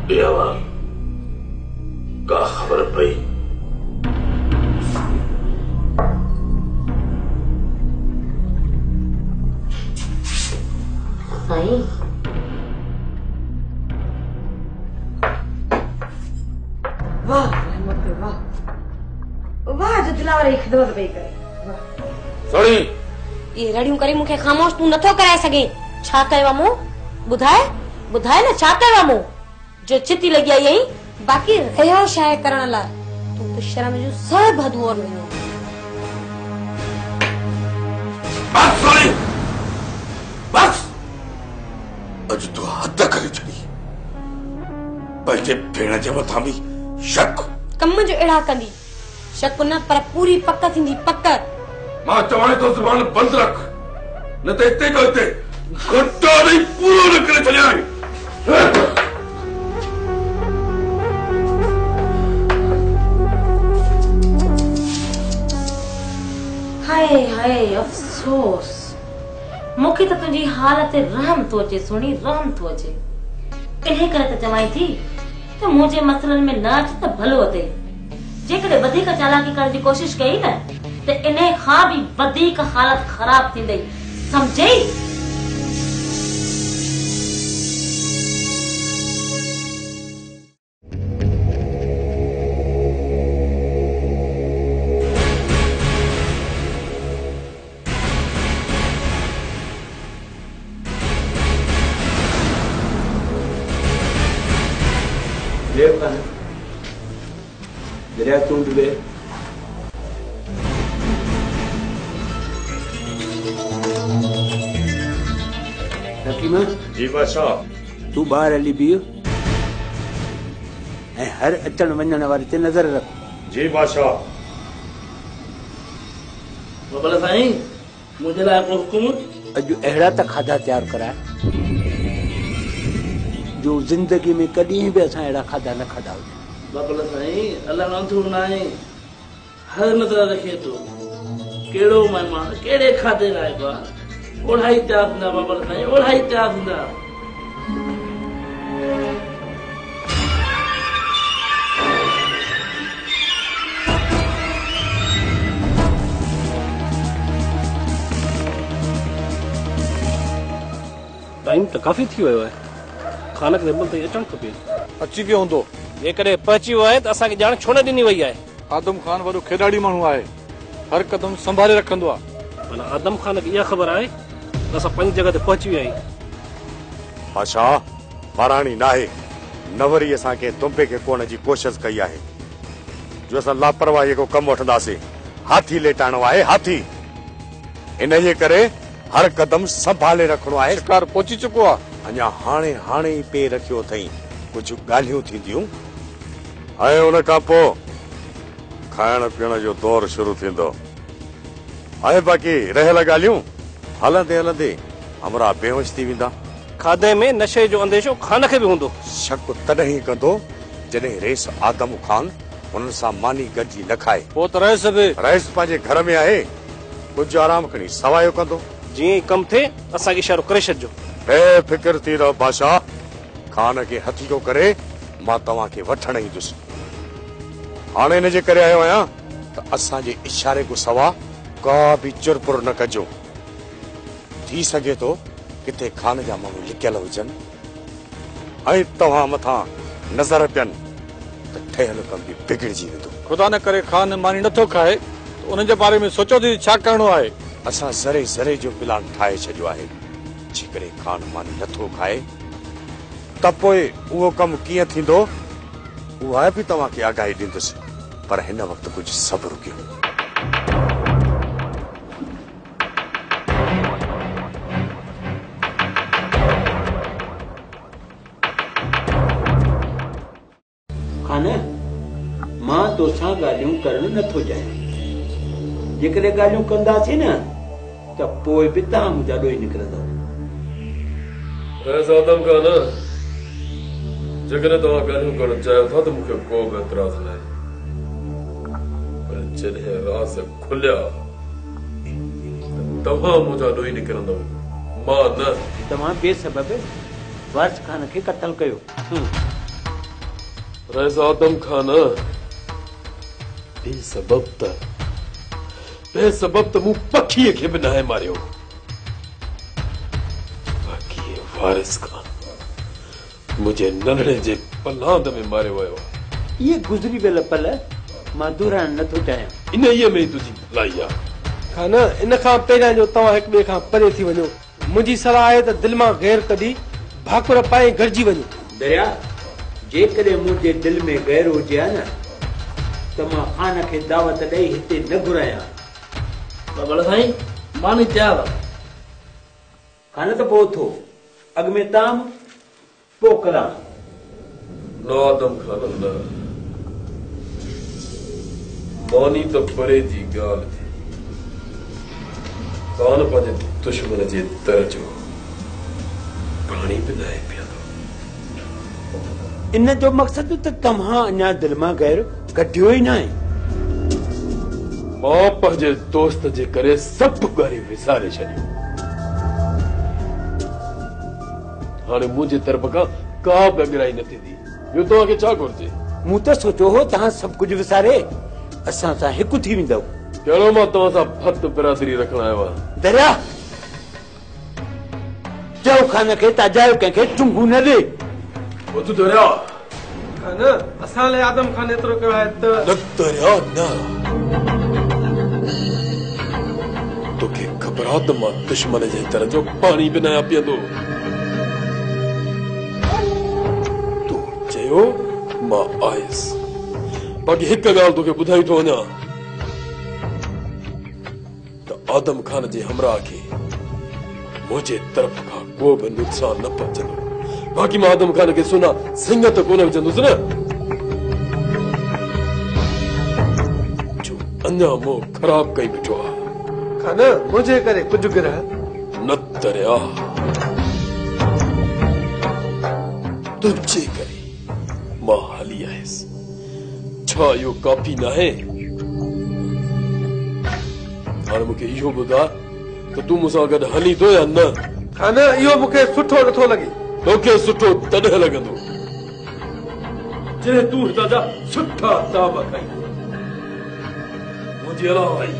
बेवा का खबर पई साईं वाह रहमत वाह वाह जो दिलावर ही खिदमत पई करे सोनी ये रड़ियूं करे मूंखे ख़ामोश तू नथो कराए सघे छा कयो मूं ॿुधाए ॿुधाए न छा कयो मूं जो चिती लगी आई आई बाकी रहियो शाय करण ला तू तो शर्म जो सब हदू और नहीं बस सोनी बस अज तो हद करे छड़ी पंहिंजे भेण जे मथां बि शक कम जो एड़ा कंदी शक न पर पूरी पक थींदी पक मां चवां तो जुबान बंद रख न त हिते जो हिते घंटो नहीं पूरो न करे छॾिया हाय हाय अफसोस मूंखे त तुंहिंजी हालत रहम थो अचे सोनी रहम थो अचे इन करे त चवाई थी त मुंहिंजे मसलनि में न अच त भलो अथे जेकॾहिं वधीक चालाकी करण जी कोशिश कई न त इन खां बि वधीक हालत ख़राब थींदई समझई दरिया तू डूबे हकीमा जी बादशाह तू बाहर हली बीहो ऐं हर अचण वञण वारे ते नज़र रख जी बादशाह बाबा साईं मुझे लाइ को हुकुम अॼु अहिड़ा त खाधा तयार कराए जो जिंदगी में कॾहिं बि असां अहिड़ा खाधा न खाधा हुजनि बाबा साईं अल्लाह मंसूर नाहे हर नज़र रखे तो केड़ो मेहमान केड़े खाधे लाइ बा ओढ़ाई त्याग ना बाबा साईं ओढ़ाई त्याग ना टाइम तो काफी थी वियो आहे खाना के ताईं अचणु खपे अची वियो हूंदो जेकॾहिं पहुची वियो आहे त असांखे ॼाण छो न ॾिनी वई आहे आदम खान वॾो खेॾाड़ी माण्हू आहे हर कदम संभाले रखंदो आहे माना आदम खान खे इहा ख़बर आहे त असां पंहिंजी जॻह ते पहुची विया आहियूं बादशाह महाराणी नाहे न वरी असां कंहिं तुंबे खे कोण जी कोशिश कई आहे जो असां लापरवाहीअ को कमु वठंदासीं हाथी लेटाइणो आहे हाथी इन जे करे हर कदम संभाले रखणो आहे शिकार पहुची चुको आहे अञा हाणे हाणे ई पे रखियो अथई कुझु ॻाल्हियूं थींदियूं ऐं उन खां पोइ खाइण पीअण जो दौर शुरू थींदो ऐं बाक़ी रहियल ॻाल्हियूं हलंदे हलंदे हमरा बेहोश थी वेंदा खाधे में नशे जो अंदेशो खान खे बि हूंदो शक तॾहिं ई कंदो जॾहिं रेस आदम खान हुननि सां मानी गॾिजी न खाए पोइ त रहिस बि रईस पंहिंजे घर में आहे कुझु आराम खणी सवायो कंदो जीअं ई कमु थिए असांखे इशारो करे छॾिजो बेफिक्र थी रहो बादशाह खान खे हथियो करे मां तव्हांखे वठण ईंदुसि हाणे हिन जे करे आयो आहियां त असांजे इशारे खां सवा का बि चुरपुर न कजो थी सघे थो किथे खान जा माण्हू लिकियल हुजनि ऐं तव्हां मथां नज़र पियनि त ठहियल कम बि बिगड़जी वेंदो ख़ुदा न करे खान मानी नथो खाए त उन जे बारे में सोचो थी छा करणो आहे असां ज़रे ज़रे जो प्लान ठाहे छॾियो आहे जेकॾहिं खान मानी नथो खाए त पोइ उहो कमु कीअं थींदो उहा बि तव्हांखे आगाही ॾींदुसि पर हिन वक़्तु कुझु सब्र कयो खान मां तोसां ॻाल्हियूं करणु नथो चाहियां जेकॾहिं ॻाल्हियूं कंदासीं न त पोइ बि तव्हां मुंहिंजा ॾोही निकिरंदव आदम खान जेकॾहिं तव्हां ॻाल्हियूं करणु चाहियो था त मूंखे को बि एतिराज़ न आहे पर जॾहिं राज़ खुलिया तव्हां मुंहिंजा ॾोही निकिरंदव मां न तव्हां बेसबब वारिस खान खे क़त्ल कयो रईस आदम खान बेसबब त मूं पखीअ खे बि नाहे मारियो, बाक़ी वारिस खान मुंहिंजे नंढड़े जे पलांद में मारियो वियो। ये गुज़री वियल पल मां दुहराइण नथो चाहियां। इन ई में तुंहिंजी भलाई आहे। खान इन खां पहिरियां जो तव्हां हिक ॿिए खां परे थी वञो। मुंहिंजी सलाह आहे त दिलि मां गैर कढी भाकुर पाए गॾिजी वञो। दरिया जेकॾहिं मुंहिंजे दिलि में गैर हुजे न त मां खान खे दावत ॾेई हिते न घुरायां। बाबा साईं मानी तयार खान त पोइ थो अॻ में ताम पोइ कलाम। न आदम खान न, मानी त परे जी ॻाल्हि थी, कान पंहिंजे दुश्मन जे दर जो पाणी बि न आहे पिया। इन जो मक़सद त तव्हां अञा दिलि मां गैर कढियो ई न आहे। मां पंहिंजे दोस्त जे करे सभु ॻाल्हियूं विसारे छॾियूं। हाणे मुंहिंजे तरफ़ खां का बि अॻिराई न थींदी। ॿियो तव्हांखे छा घुरिजे? मूं त सोचियो हो तव्हां सभु कुझु विसारे असां सां हिकु थी वेंदव। कहिड़ो मां तव्हां सां फत बिरादरी रखण आयो आहियां। दरिया चओ खान खे ताजायो कंहिंखे चुंगू न ॾे। तूं दरिया खान असां लाइ आदम खान एतिरो कयो आहे त न दरिया न, तोखे ख़बर आहे त मां दुश्मन जे दर जो पाणी बि न आहियां पीअंदो। तूं चयो मां आयुसि, बाक़ी हिकु ॻाल्हि तोखे ॿुधाई थो वञा त आदम खान जे हमराह खे मुंहिंजे तरफ़ खां को बि नुक़सान न पहुचंदो। बाक़ी मां आदम खान खे सुना सिंग त कोन विझंदुसि न, जो अञा मूं ख़राब कई बीठो आहे। खान मुंहिंजे करे कुझु गिरह न दरिया, तुंहिंजे करे मां हली आयुसि। छा इहो काफ़ी न आहे? हाणे मूंखे इहो ॿुधा त तूं मूंसां गॾु हली थो या न? खान इहो मूंखे सुठो नथो लॻे। तोखे सुठो तॾहिं लॻंदो जॾहिं तूं हितां जा सुठा ताब खाई मुंहिंजे अलावा आई।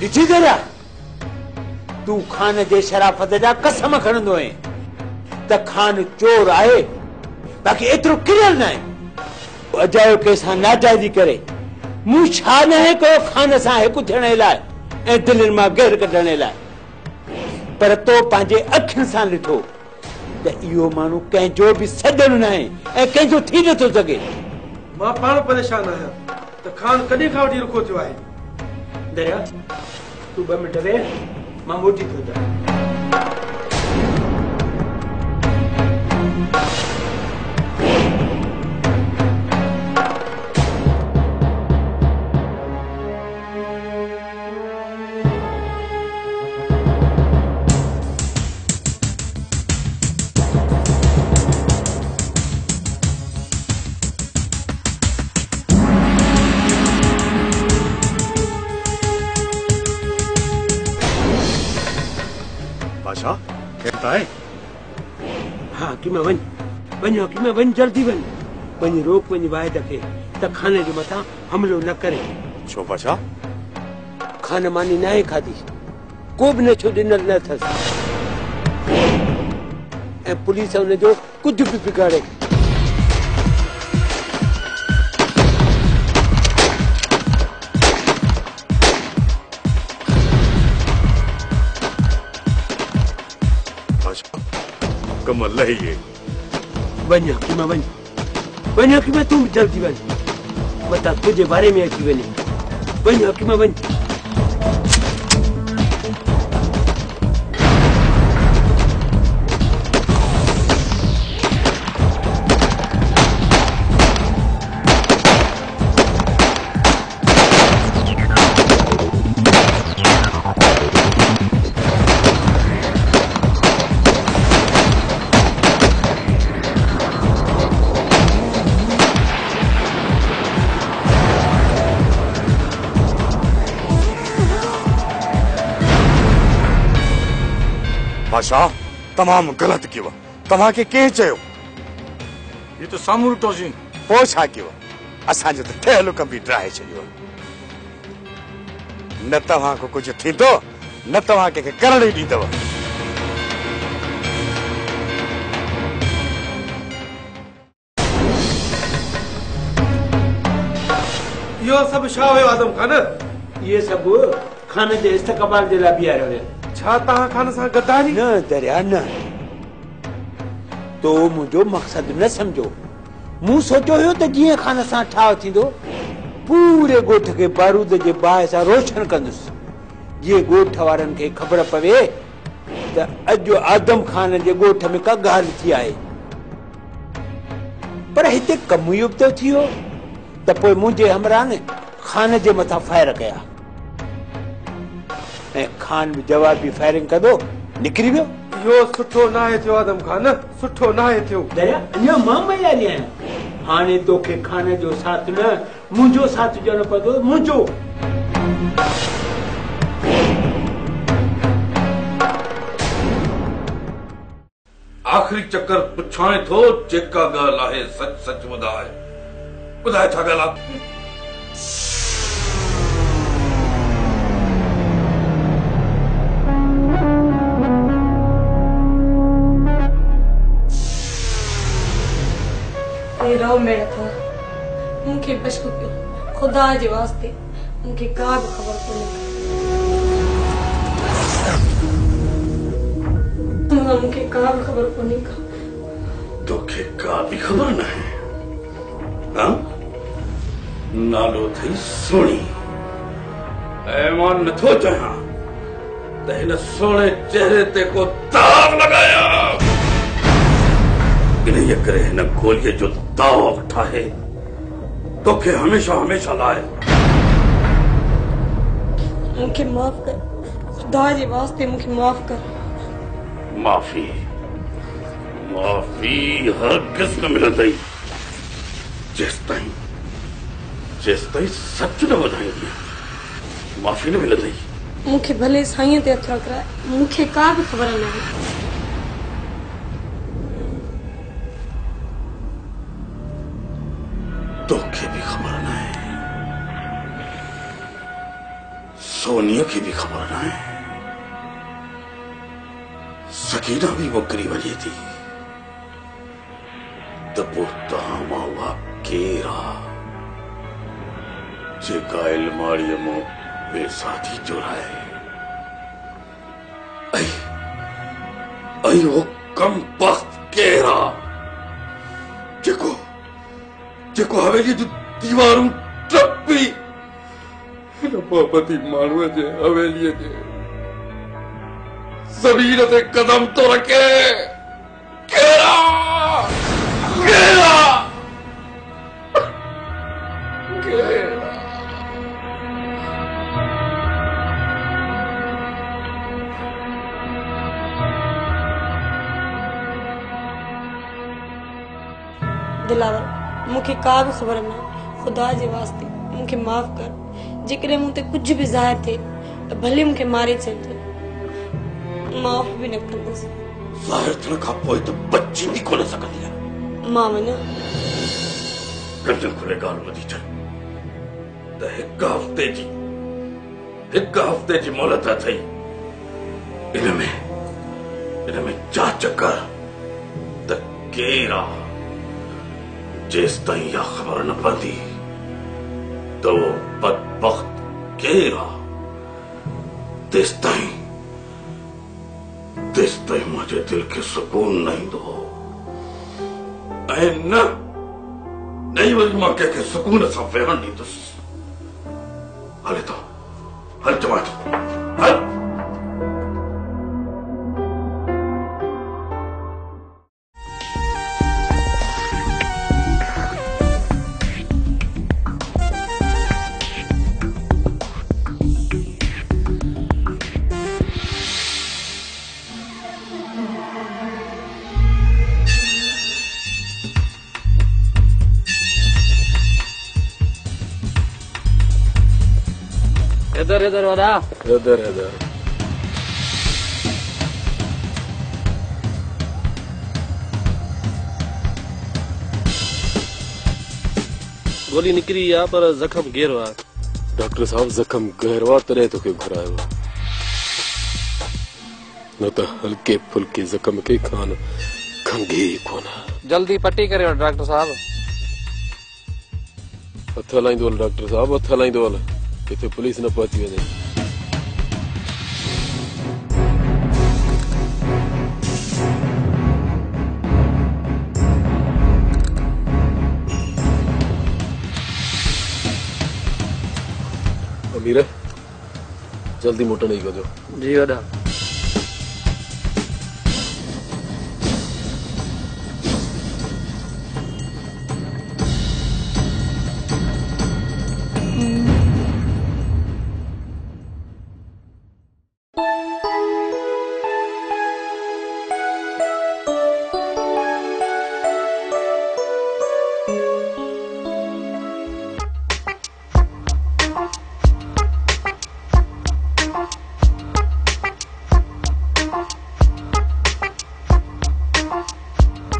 ॾिठी दरिया तूं खान जे शराफ़त जा कसम खणंदो आहीं त खान चोर आहे, बाक़ी एतिरो किरियल न आहे। अजायो कंहिंसां नाजाइज़ी करे मूं छा न आहे कयो खान सां हिकु थियण लाइ ऐं दिलनि मां गैर कढण लाइ, पर तो पंहिंजे अखियुनि सां ॾिठो त इहो माण्हू कंहिंजो बि सॾण न आहे ऐं कंहिंजो थी नथो सघे। मां पाण परेशान आहियां त खान कॾहिं खां वठी रुखो थियो आहे। दरिया तूं 2 मिंट वेह, मां मोटी थो अचां। हाँ कि मैं वन कि मैं वन जल्दी वन रोक वन वायद खे त खाने जे मथां हमलो न करे। छो बादशाह? खान मानी नाहे खाधी, को बि न छो ॾिनल न अथसि ऐं पुलिस हुन जो कुझु बि बिगाड़े। कमल है वञ कि मैं तूं बि जल्दी वञ, मता तुझे बारे में अची वञे। वञ कि मैं वञ। बादशाह तमाम गलत कियो तव्हांखे कंहिं चयो ये तो साम्हूं ॾिठोसीं। पोइ छा कयो असांजो त ठहियल कम बि ड्राहे छॾियो न तव्हांखे कुझु थींदो न तव्हां कंहिंखे करण ई ॾींदव। इहो सभु छा हुयो आदम खान? ये सभु खान जे इस्तक़बाल जे लाइ बीहारियो वियो। छा तव्हां खान सां गद्दारी? न दरिया न, तो मुंहिंजो मक़सदु न सम्झो। मूं सोचियो हुयो त जीअं खान सां ठाव थींदो पूरे ॻोठ खे बारूद जे बाहि सां रोशन कंदुसि, जीअं ॻोठ वारनि खे ख़बर पवे त अॼु आदम खान जे ॻोठ में का ॻाल्हि थी आहे। पर हिते कमु इहो बि थी वियो त पोइ मुंहिंजे हमराहनि खान जे मथां फायर कया ऐं खान बि जवाबी फायरिंग कंदो निकिरी वियो। इहो सुठो नाहे थियो आदम खान, सुठो नाहे थियो। दरिया अञा मां मयारी आहियां। हाणे तोखे खान जो साथ न मुंहिंजो साथ ॾियणो पवंदो। मुंहिंजो आखिरी चक्कर पुछाए थो जेका ॻाल्हि आहे सच सच ॿुधाए छा ॻाल्हि आहे? रहो मेरा था मुझे बशकु कयो खुदा जे वास्ते मुझे का भी खबर कोन्हे। मुझे का भी खबर कोन्हे। तोखे का भी खबर न है? हाँ? नालो थई सोनी ऐं मां नथो चाहियां त हिन सोने चेहरे ते को दाग लगाया। इन्हीअ करे हिन गोलीअ जो दाव ठाहे तोखे हमेशा हमेशा लाए। मुझे माफ कर, खुदा जे वास्ते मुझे माफ कर। माफी माफी हरगिज़ न मिलंदई जेसिताईं सच न ॿुधाईंदी माफी न मिलंदई। मुझे भले साईं ते हथ रखाए, मुझे का भी खबर न है। तोखे भी खबर न है, सोनिया की भी खबर न है, सकीना भी मुकरी वञे थी त पोइ तव्हां मां उहा केरु आहे जेका इल्माड़ीअ मां बेसाधी चुराए ऐं उहो कम बख़्त केरु आहे जेको हवेली जूं दीवारूं टपी हिन बाबती माण्हूअ जे हवेलीअ जे ज़मीन ते कदम थो रखे? केरु दिलावर मुझे का भी खबर न, खुदा जे वास्ते मुझे माफ कर। जेकॾहिं मूं ते कुछ भी ज़ाहिर थे त भले मुझे मारे छॾ, माफ भी न कंदसि। ज़ाहिर थियण खां पोइ त बची बि कोन सघंदी आहे। मां वञा गर्दन खुले ॻाल्हि ॿुधी छॾ त हिकु हफ़्ते जी मोहलत अथई। इन में जांच कर त केरु आहे। जेसिताईं इहा ख़बर न पवंदी त उहो बदबख़्त केरु आहे तेसिताईं मुंहिंजे दिलि खे सुकून न ईंदो। ऐं न ई वरी मां कंहिंखे सुकून सां वेहण ॾींदुसि। हले थो, हल चवां थो, हल। इधर इधर वाला इधर इधर गोली निकिरी आहे पर ज़ख़्म गहरो आहे। डॉक्टर साहब जख्म गहरो आहे तॾहिं तोखे घुरायो आहे, न त हल्के फुल्के जख्म खे खान खंघे ई कोन। जल्दी पट्टी करियो डॉक्टर साहब। हथ हलाईंदो हल डॉक्टर साहब, हथ हलाईंदो हल, किथे पुलिस न पहुची वञे। अमीर जल्दी मोटन ही कजो। जी वॾा।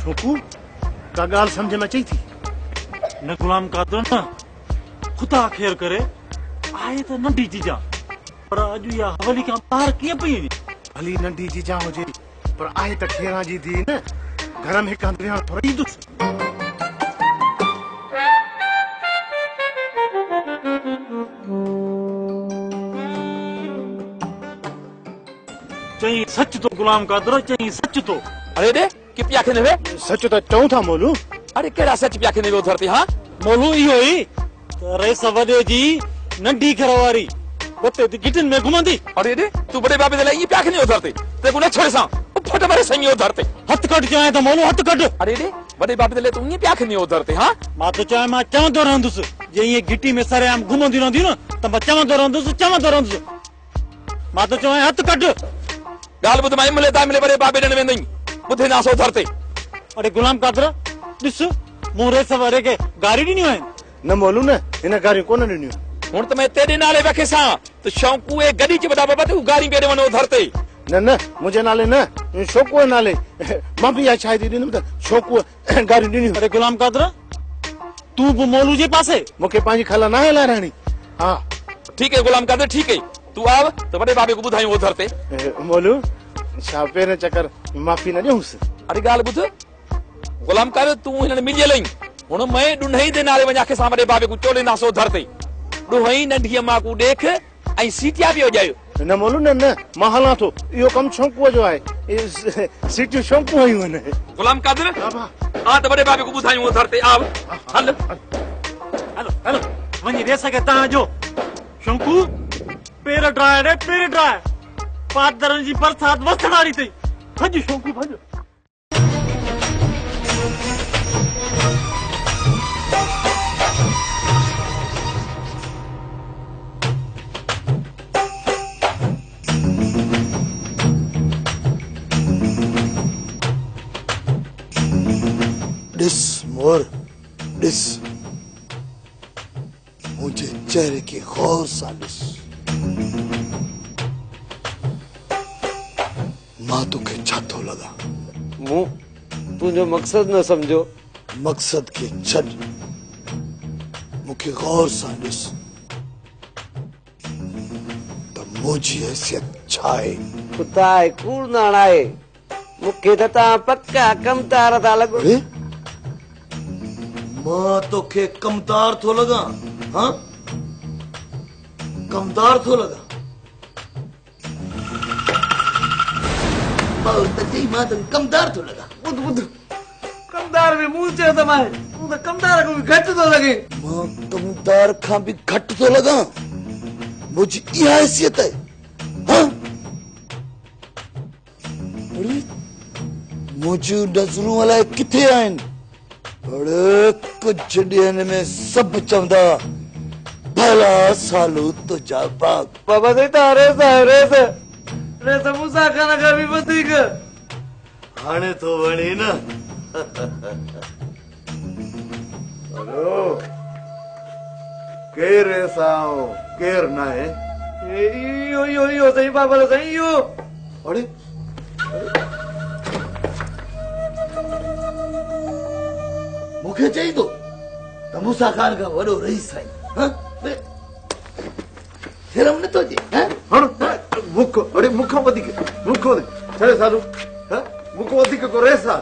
छोकू का गाल समझ में अची थी न गुलाम कादर न खुदा ख़ैर करे आहे त नंढी जीजा पर अॼु इहा हवेली खां ॿाहिरि कीअं पई वञे। भली नंढी जीजा हुजे पर आहे त खेरा जी धीउ न, घर में हिकु हंधि विहण थोरो ईंदुसि। चई सच तो गुलाम कादर, चई सच तो। अरे दे कि पिया खे नवे सच तो चऊं था मोलू। अरे केड़ा सच पिया खे नवे धरती। हां मोलू इहो ई रे सवदे जी नंढी घर वारी बते दी गिटन में घुमंदी। अरे दे तू बड़े बाबे दे लाई पिया खे नहीं धरती ते गुने छोड़े सा फट मारे सही धरते हथ कट जाए तो मोलू हथ कट। अरे दे बड़े बाबे दे ले तू नहीं पिया खे नहीं धरते। हां मां तो चाहे मां चवंदो रहंदुसि जे ये गिटी में सरे आम घुमंदी रहंदी न त मां चवंदो रहंदुसि। मां तो चाहे हथ कट। गाल बुध माई मिले ता मिले बड़े बाबे ने वेंदई बुधे नासो धरते। अरे गुलाम कादर दिस मोरे सवारे के गाड़ी दी नहीं न मोलू न इन गाड़ी कोन दी हुन त मैं तेरे नाले रखे सा तो शौकू ए गडी च बता बाबा तू गाड़ी बेरे वनो धरते। न मुझे नाले न शौकू नाले मां भी अच्छा दी न त शौकू गाड़ी दी। अरे गुलाम कादर तू वो मोलू जे पासे मुके पांजी खला ना है लारानी। हां ठीक है गुलाम कादर ठीक है तू आव तो बड़े बाबे को बुधाई वो धरते। मोलू छापे न चक्कर माफी न देउस। अरे गाल बुध गुलाम कादर तू इन मिलिए लई हुन मैं दुनई दे नाले वजा के सामने बाबे को चोले नासो धरते दुहई नंढी मां को देख आई सीटिया भी हो जायो। न मोलू न मां हला तो यो कम शौकू जो है सीटियो शौकू हुई न। गुलाम कादर आ तो बड़े बाबे को बुधाई वो धरते आव हल हेलो वनी दे सके ता जो शौकू पेर ड्राय रे पेर ड्राय पादरन जी बरसात वसणारी थई भज शौकू भज। डिस मोर डिस मुझे चेहरे की गौर सा डिस मां तोखे छा थो लगा मु तुझो मकसद न समझो। मकसद के छड़ मुखे गौर सा डिस तो मुझी हैसियत छाए खुदा कूड़ नाणाए मुखे त ता पक्का कमतार था लगो। मां तोखे कमतार थो लगा। हाँ कमतार थो लगा और तई मां तो कमदार थो लगा। बुध कमदार में मुंह चे त माए तू त कमदार को भी घट तो लगे। मां कमदार खां भी घट तो लगा मुझी इहा हैसियत है। हाँ अरे मुझी नजरूं अलाए किथे आइन अरे कुछ ॾींहनि में सब चवंदा भला सालू तुझा बाग बाबा से तारे रेस रेस मूसा खाना का भी वधीक हाणे तो वणी न। हेलो केर ऐसाओ केर ना है यो सही बाबा सही यो। अरे मुखे चाहिए तो त मूसा खान का वडो रईस है हां शर्म न तो जे हां हण मुख अरे मुखो दे चले साधु हां मुखो वधिक को रेसा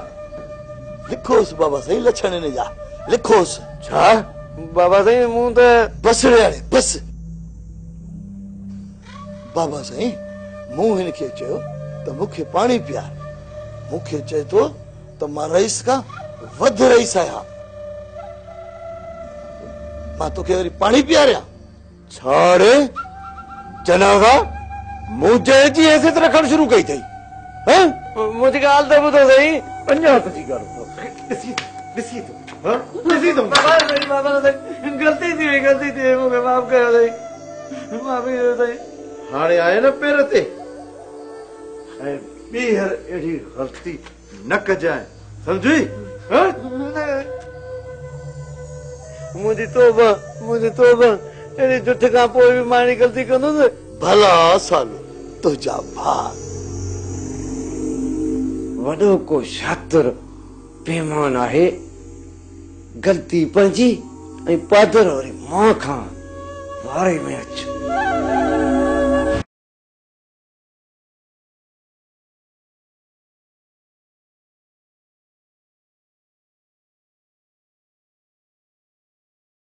लिखोस बाबा सही लक्षण ने जा लिखोस छा बाबा साईं मूं त बस रे बस बाबा साईं मूं हिनखे चयो त मूंखे पाणी पियार मूंखे चए तो त मां रईस का वध रईस आहियां मां तोखे वरी पाणी पियारियां छाड़े जनागा मुझे जी ऐसे तरह खड़ शुरू कई थई हैं मुझे गाल तो बुधो सही अन्या सची गालो ॾिसी तो हां ॾिसी तो बाबा साईं गलती थी मूंखे माफ कयो सही माफी ॾियो सही हाणे आए न पेर ते ऐं ॿीहर अहिड़ी ग़लती न कजांइ सम्झी हां मुंहिंजी तौबा अहिड़ी झुठ खां पोइ बि मां अहिड़ी ग़लती कंदुसि भला सालो तुंहिंजा भाउ वॾो को शातिर बेईमान आहे गलती पंहिंजी ऐं पादर वरी मां खां वारे में अच